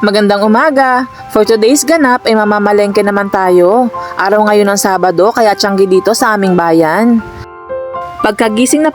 Magandang umaga! For today's ganap ay mamamalengke naman tayo. Araw ngayon ng Sabado kaya tiyanggi dito sa aming bayan. Pagkagising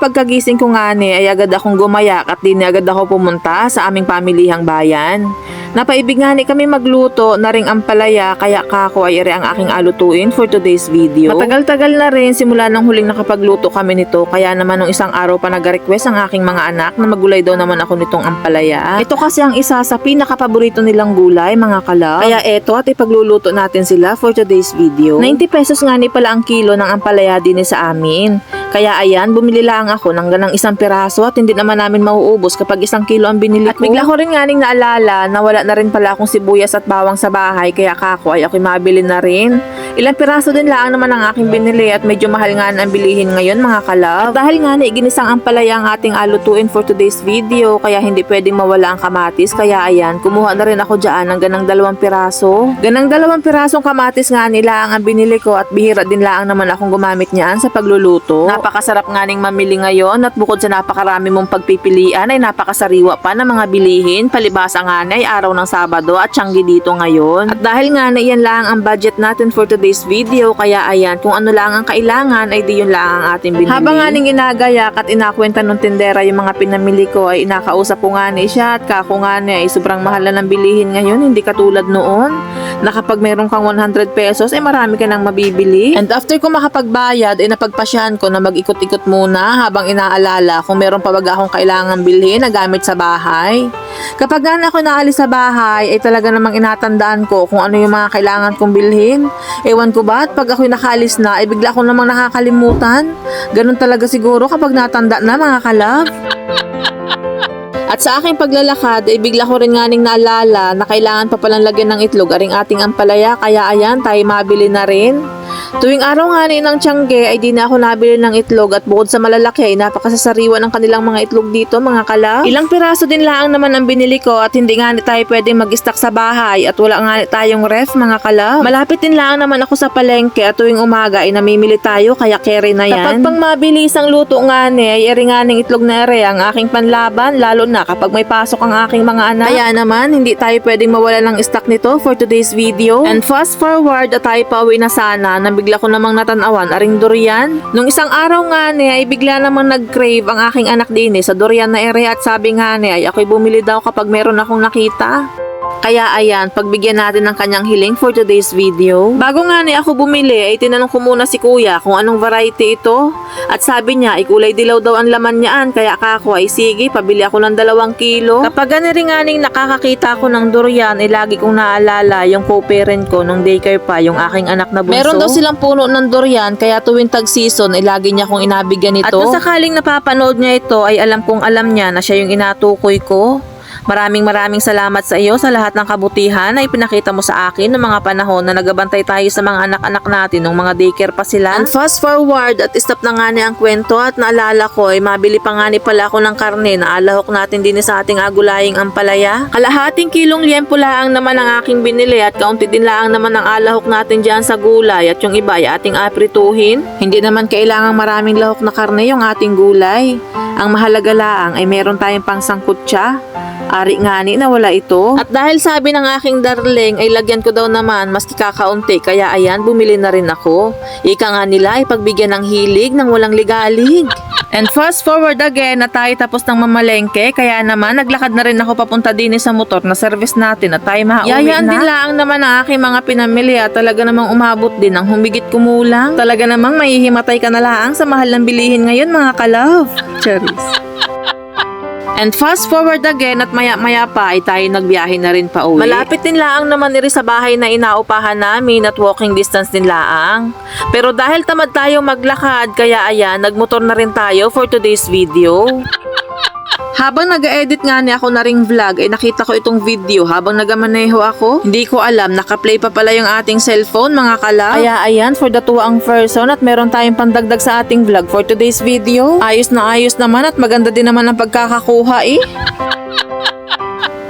ko nga ay agad akong gumayak at di na agad ako pumunta sa aming pamilihang bayan. Napaibig nga kami magluto na ring ampalaya kaya kako ay ere ang aking alutuin for today's video. Matagal-tagal na rin simula nang huling nakapagluto kami nito kaya naman nung isang araw pa nag-request ang aking mga anak na magulay daw naman ako nitong ampalaya. Ito kasi ang isa sa pinakapaborito nilang gulay mga kalab. Kaya eto at ipagluluto natin sila for today's video. 90 pesos nga ni pala ang kilo ng ampalaya din sa amin. Kaya ayan, bumili lang ako ng ganang isang piraso at hindi naman namin mauubos kapag 1 kilo ang binili ko. At bigla ko rin nga naalala na wala na rin pala akong sibuyas at bawang sa bahay kaya kako ay ako'y mabili na rin. Ilang piraso din lang naman ang aking binili at medyo mahal nga ang bilihin ngayon mga kalab. At dahil nga ginisang ampalaya ang ating alutuin for today's video kaya hindi pwedeng mawala ang kamatis kaya ayan, kumuha na rin ako dyan ng ganang 2 piraso. Ganang 2 pirasong kamatis nga nila ang binili ko at bihira din lang naman akong gumamit niyan sa pagluluto. Napakasarap nga ning mamili ngayon at bukod sa napakarami mong pagpipilian ay napakasariwa pa ng mga bilihin palibasa nga ay araw ng Sabado at tiyanggi dito ngayon. At dahil nga na iyan lang ang budget natin for today's video kaya ayan kung ano lang ang kailangan ay di yun lang ang ating binili. Habang nga ning inagayak at inakwenta ng tindera yung mga pinamili ko ay inakausap ko nga siya at kako nga ay sobrang mahal na ng bilihin ngayon hindi katulad noon na kapag meron kang 100 pesos ay marami ka nang mabibili. And after ko makapagbayad ay napagpasyahan ko na mag-ikot-ikot muna habang inaalala kung meron pa baga akong kailangan bilhin na gamit sa bahay. Kapag nga ako naalis sa bahay ay talaga namang inatandaan ko kung ano yung mga kailangan kong bilhin. Ewan ko ba at pag ako'y nakaalis na ay bigla ko namang nakakalimutan. Ganun talaga siguro kapag natanda na mga kalab. At sa aking paglalakad ay bigla ko rin nga naalala na kailangan pa palang lagyan ng itlog aring ating ampalaya kaya ayan tayo mabili na rin. Tuwing araw nga ng tiyangge ay di na ako nabili ng itlog at bukod sa malalaki ay napakasasariwa ng kanilang mga itlog dito mga kalab. Ilang piraso din lang naman ang binili ko at hindi nga tayo pwedeng mag-stock sa bahay at wala nga tayong ref mga kalab. Malapit din lang naman ako sa palengke at tuwing umaga ay namimili tayo kaya carry na yan. Kapag pang mabilis ang luto nga ay eri nga ng itlog na ere ang aking panlaban lalo na kapag may pasok ang aking mga anak. Kaya naman hindi tayo pwedeng mawala ng stock nito for today's video. And fast forward at tayo pauwi na sana nang bigla ko namang natanawan aring durian. Nung isang araw nga ay bigla namang nag-crave ang aking anak din sa durian na ere at sabi nga ay ako'y bumili daw kapag meron akong nakita. Kaya ayan, pagbigyan natin ng kanyang hiling for today's video. Bago nga ako bumili ay tinanong ko muna si kuya kung anong variety ito. At sabi niya, kulay dilaw daw ang laman niyaan kaya ako ay sige, pabili ako ng 2 kilo. Kapag ganiringaning nakakakita ako ng durian ay lagi kong naalala yung co-parent ko nung daycare pa, yung aking anak na bunso. Meron daw silang puno ng durian kaya tuwing tag-season ay lagi niya akong inabigyan ito. At kung sakaling napapanood niya ito ay alam kong alam niya na siya yung inatukoy ko. Maraming salamat sa iyo sa lahat ng kabutihan na ipinakita mo sa akin noong mga panahon na nagabantay tayo sa mga anak-anak natin nung mga daycare pa sila. And fast forward at stop na nga ang kwento at naalala ko ay mabili pa nga pala ako ng karne na alahok natin din sa ating agulaying ampalaya. Kalahating kilong liempo lang naman ang aking binili at kaunti din lang naman ang alahok natin dyan sa gulay at yung iba ay ating aprituhin. Hindi naman kailangang maraming lahok na karne yung ating gulay. Ang mahalaga lang ay meron tayong pangsangkutsa. Ari nga na wala ito. At dahil sabi ng aking darling ay lagyan ko daw naman maski kakaunti kaya ayan bumili na rin ako. Ika nga nila ay pagbigyan ng hilig ng walang ligalig. And fast forward again na tayo tapos ng mamalengke kaya naman naglakad na rin ako papunta din sa motor na service natin at tayo makauwi na. Yayaan din lang naman ang aking mga pinamili at talaga namang umabot din ng humigit kumulang. Talaga namang mahihimatay ka na lang sa mahal ng bilihin ngayon mga kalove. Charis. And fast forward again at maya-maya pa ay tayo nagbiyahe na rin pa uwi. Malapit din laang naman sa bahay na inaupahan namin at walking distance din laang. Pero dahil tamad tayo maglakad kaya ayan, nagmotor na rin tayo for today's video. Habang nag-edit nga ako na ring vlog ay nakita ko itong video habang nagamaneho ako. Hindi ko alam, nakaplay pa pala yung ating cellphone mga kalab. Kaya ayan, for the tuwaang person at meron tayong pandagdag sa ating vlog for today's video. Ayos na ayos naman at maganda din naman ang pagkakakuha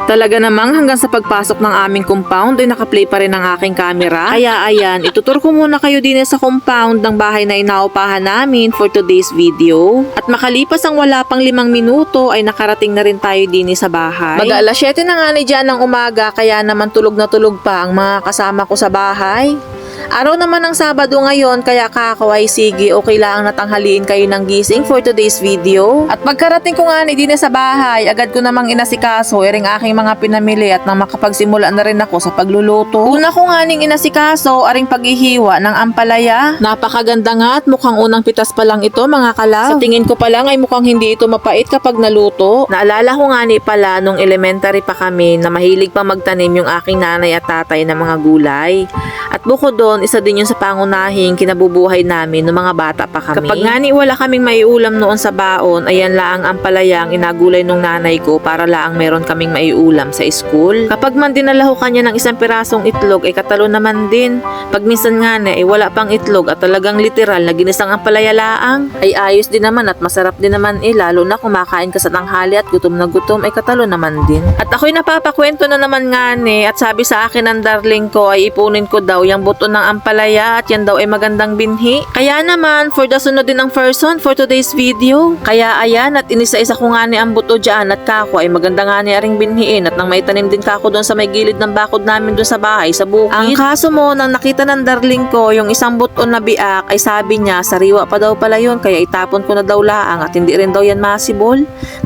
Talaga namang hanggang sa pagpasok ng aming compound ay nakaplay pa rin ang aking camera. Kaya ayan, itutur ko muna kayo din sa compound ng bahay na inaupahan namin for today's video. At makalipas ang wala pang 5 minuto ay nakarating na rin tayo din sa bahay. Mag-alas 7 na nga ni dyan ng umaga kaya naman tulog na tulog pa ang mga kasama ko sa bahay. Araw naman ng Sabado ngayon kaya kakaway sige okay lang natanghaliin kayo ng gising for today's video. At pagkarating ko nga ni din sa bahay, agad ko namang inasikaso ering aking mga pinamili at nang makapagsimula na rin ako sa pagluluto. Una ko nga ning inasikaso aring paghihiwa ng ampalaya. Napakaganda nga at mukhang unang pitas pa lang ito mga kalab. Sa tingin ko pa lang ay mukhang hindi ito mapait kapag naluto. Naalala ko nga ni pala nung elementary pa kami na mahilig pa magtanim yung aking nanay at tatay ng mga gulay. At bukod doon, isa din yun sa pangunahing kinabubuhay namin nung mga bata pa kami. Kapag nga ni wala kaming maiulam noon sa baon, ayan laang ang palayang inagulay nung nanay ko para laang meron kaming maiulam sa school. Kapag man dinala ko kanya ng isang pirasong itlog, ay katalo naman din. Pag minsan nga na, ay wala pang itlog at talagang literal na ginisang ang palaya laang, ay ayos din naman at masarap din naman lalo na kumakain ka sa tanghali at gutom na gutom, ay katalo naman din. At ako'y napapakwento na naman nga ni at sabi sa akin ng darling ko ay ipunin ko daw yung buto ng ampalaya at yan daw ay magandang binhi. Kaya naman, for the sunod din ang person for today's video. Kaya ayan at inisa-isa ko nga ni ang buto dyan at kako ay maganda nga ni aring binhiin at nang may tanim din kako doon sa may gilid ng bakod namin doon sa bahay sa bukid. Ang kaso mo, nang nakita ng darling ko yung isang buto na biak ay sabi niya sariwa pa daw pala yun kaya itapon ko na daw laang at hindi rin daw yan masibol.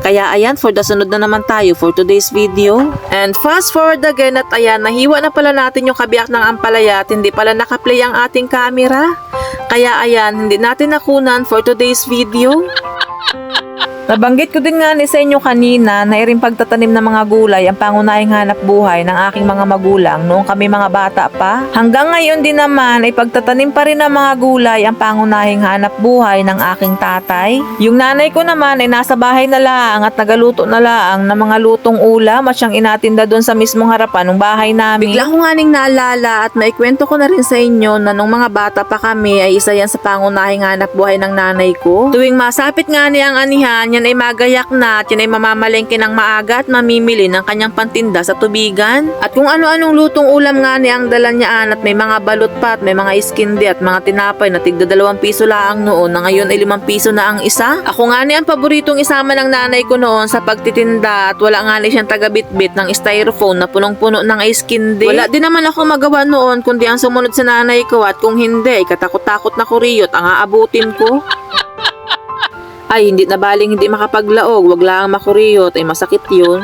Kaya ayan, for the sunod na naman tayo for today's video. And fast forward again at ayan, nahiwa na pala natin yung kabiak ng ampalaya at hindi pala nakaplay ang ating camera. Kaya ayan, hindi natin nakunan for today's video. Nabanggit ko din nga ni sa inyo kanina na iring pagtatanim ng mga gulay ang pangunahing hanap buhay ng aking mga magulang noong kami mga bata pa. Hanggang ngayon din naman ay pagtatanim pa rin ng mga gulay ang pangunahing hanap buhay ng aking tatay. Yung nanay ko naman ay nasa bahay na lang at nagaluto na lang ng mga lutong ulam at siyang inatinda doon sa mismong harapan ng bahay namin. Bigla ko nga ning naalala at maikwento ko na rin sa inyo na nung mga bata pa kami ay isa yan sa pangunahing hanap buhay ng nanay ko. Tuwing masapit nga niya ang anihan, yan ay magayak na at yan ay mamamalengke ng maaga at mamimili ng kanyang pantinda sa tubigan. At kung ano-anong lutong ulam nga niya ang dala niyaan at may mga balot pa at may mga iskindi at mga tinapay na tigda 2 piso laang noon na ngayon ay 5 piso na ang isa. Ako nga niya ang paboritong isama ng nanay ko noon sa pagtitinda at wala nga niya siyang tagabitbit ng styrofoam na punong-puno ng iskindi. Wala din naman ako magawa noon kundi ang sumunod sa nanay ko at kung hindi ay katakot-takot na kuriyot ang aabutin ko. Ay, hindi na baling hindi makapaglaog, wag lang makuriyot, ay masakit yun.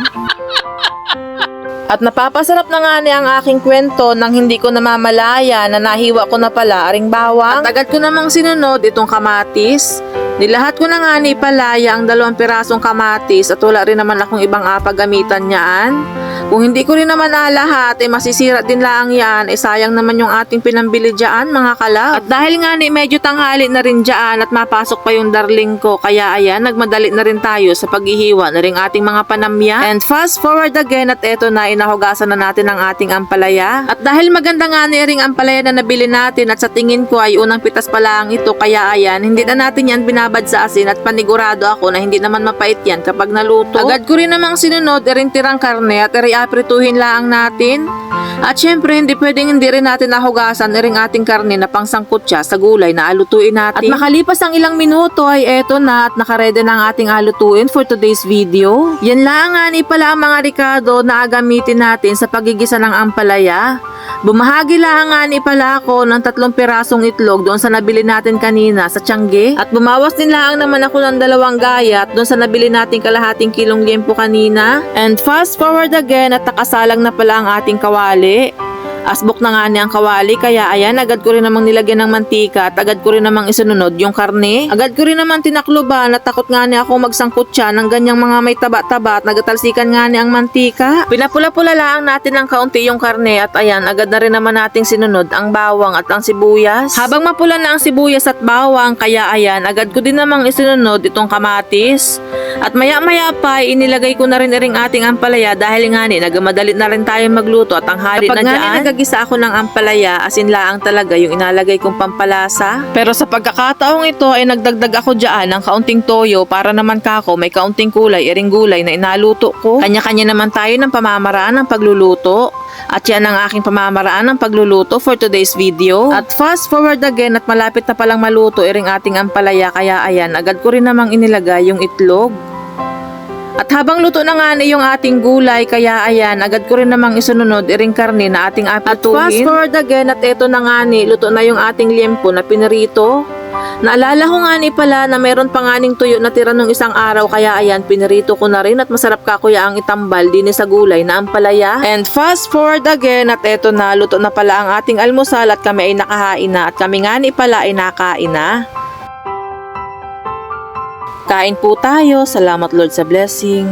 At napapasarap na nga ni ang aking kwento nang hindi ko namamalaya na nahiwa ko na pala aring bawang. At agad ko namang sinunod itong kamatis. Nilahat ko na nga ni palaya ang 2 pirasong kamatis at wala rin naman akong ibang apagamitan niyaan. Kung hindi ko rin naman lahat, ay masisira din lang yan, ay sayang naman yung ating pinambili dyan mga kalab. At dahil nga ni medyo tanghali na rin dyan at mapasok pa yung darling ko, kaya ayan, nagmadali na rin tayo sa paghihiwa na rin ating mga panamya. And fast forward again at eto na, inahugasan na natin ang ating ampalaya. At dahil maganda nga ni ring ampalaya na nabili natin at sa tingin ko ay unang pitas pa lang ito, kaya ayan, hindi na natin yan binabad sa asin at panigurado ako na hindi naman mapait yan kapag naluto. Agad ko rin namang sinunod, ring tirang karne at aprituhin lang natin. At syempre, hindi pwedeng hindi rin natin nahugasan ring ating karne na pangsangkot siya sa gulay na alutuin natin. At makalipas ang ilang minuto ay eto na at nakaredy na ang ating alutuin for today's video. Yan lang nga ni pala ang mga ricado na gagamitin natin sa pagigisa ng ampalaya. Bumahagi lang nga ni pala ako ng 3 pirasong itlog doon sa nabili natin kanina sa Tiangge. At bumawas din lang naman ako ng 2 gayat doon sa nabili natin kalahating kilong liempo kanina. And fast forward again at nakasalang na pala ang ating kawali. Asbok na nga niya ang kawali kaya ayan, agad ko rin namang nilagyan ng mantika at agad ko rin namang isunod yung karne. Agad ko rin naman tinakluban at takot nga niya ako magsangkot siya ng ganyang mga may taba-taba at nagatalsikan nga niya ang mantika. Pinapula-pula lang natin ng kaunti yung karne at ayan, agad na rin naman nating sinunod ang bawang at ang sibuyas. Habang mapula na ang sibuyas at bawang kaya ayan, agad ko din namang isunod itong kamatis. At maya-maya pa, inilagay ko na rin ating ampalaya dahil nga ni, nagamadali na rin tayo magluto at ang hari na dyan. Kapag nagagisa ako ng ampalaya, asin laang talaga yung inalagay kong pampalasa. Pero sa pagkakataong ito ay nagdagdag ako dyan ng kaunting toyo para naman kako may kaunting kulay, iring gulay na inaluto ko. Kanya-kanya naman tayo ng pamamaraan ng pagluluto. At yan ang aking pamamaraan ng pagluluto for today's video. At fast forward again at malapit na palang maluto iring ating ampalaya kaya ayan, agad ko rin namang inilagay yung itlog. At habang luto na nga yung ating gulay, kaya ayan, agad ko rin namang isunod iring karne na ating apituhin. At fast forward again at eto na nga luto na yung ating liempo na pinirito. Naalala ko nga pala na meron pa nga tuyo na tira nung isang araw, kaya ayan, pinirito ko na rin at masarap ka kuya ang itambal din sa gulay na ampalaya. And fast forward again at eto na, luto na pala ang ating almusal at kami ay nakahain na at kami nga pala ay nakain na. Kain po tayo. Salamat Lord sa blessing.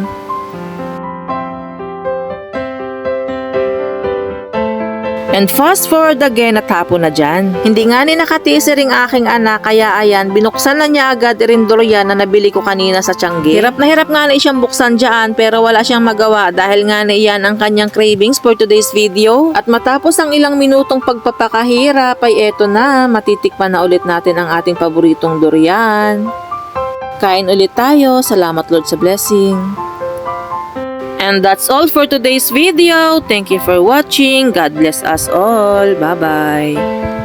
And fast forward again at hapon na dyan. Hindi nga nakatiis ring aking anak kaya ayan, binuksan na niya agad rin durian na nabili ko kanina sa Tiangge. Hirap na siyang buksan dyan pero wala siyang magawa dahil nga iyan ang kanyang cravings for today's video. At matapos ang ilang minutong pagpapakahirap ay eto na, matitikman na ulit natin ang ating paboritong durian. Kain ulit tayo. Salamat Lord sa blessing. And that's all for today's video. Thank you for watching. God bless us all. Bye-bye.